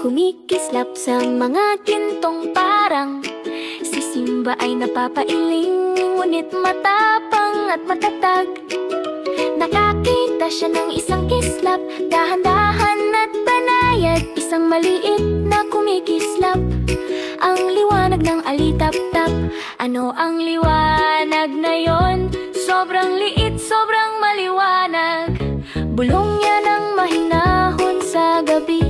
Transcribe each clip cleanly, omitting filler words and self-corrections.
kumikislap sa mga gintong parang si Simba ay napapailing, ngunit matapang at matatag. Nakakita siya ng isang kislap, dahan-dahan at banayad, isang maliit na kumikislap. Ang liwanag ng alitap-tap. Ano ang liwanag na yon? Sobrang liit, sobrang maliwanag. Bulong niya ng mahinahon sa gabi.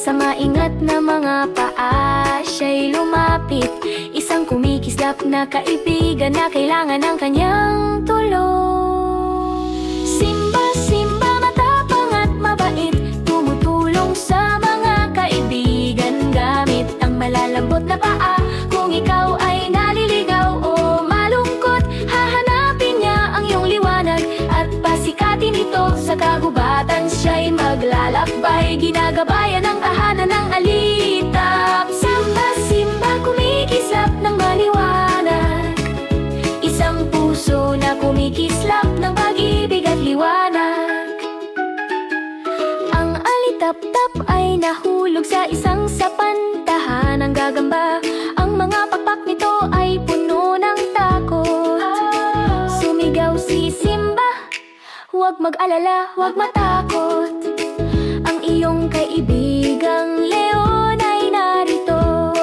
Sa maingat na mga paa siya'y lumapit. Isang kumikislap na kaibigan na kailangan ng kanyang tulong. Simba, Simba, matapang at mabait, tumutulong sa mga kaibigan gamit ang malalambot na paa. Kung ikaw ay naliligaw o malungkot, hahanapin niya ang iyong liwanag at pasikatin ito sa kagubatan. Siya'y maglalakbay, ginagabayan ang tahanan ng alitap. Simba, Simba, kumikislap ng maliwanag, isang puso na kumikislap ng pag-ibig at liwanag. Ang alitap-tap ay nahulog sa isang sapantahan ng gagamba. Ang mga pakpak nito ay puno ng takot. Sumigaw si Simba, huwag mag-alala, huwag matakot. Ang iyong kaibigang leon ay narito.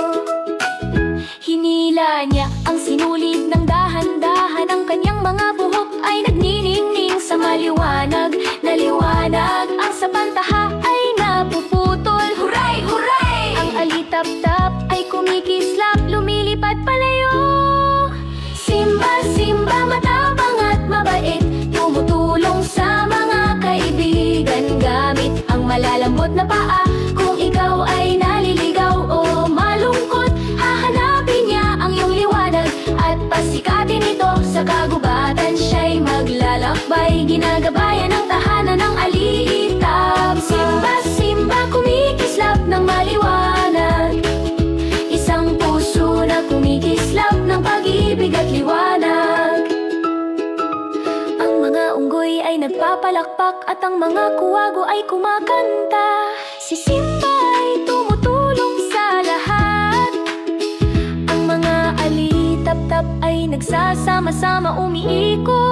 Hinila niya ang sinulid ng dahan-dahan. Ang kanyang mga buhok ay nagniningning sa maliwanag na liwanag. Ang sapantaha ay napuputol. Huray! Huray! Ang alitap-tap ay kumikislap, lumilipad palayo. Simba, Simba, matapang at mabait, tumutulong sa mga kaibigan gamit ang malalambot na paa. Kung ikaw ay naliligaw o malungkot, hahanapin niya ang iyong liwanag at pasikatin ito sa kagubatan. Siya'y maglalakbay, ginagabayan ang tahanan ng alitap. Simba, Simba, kumikislap ng maliwanag, isang puso na kumikislap ng pag-ibig at liwanag. Ang mga unggoy ay nagpapalakpak at ang mga kuwago ay kumakanta. Si Simba ay tumutulong sa lahat. Ang mga alitap-tap ay nagsasama-sama umiikot.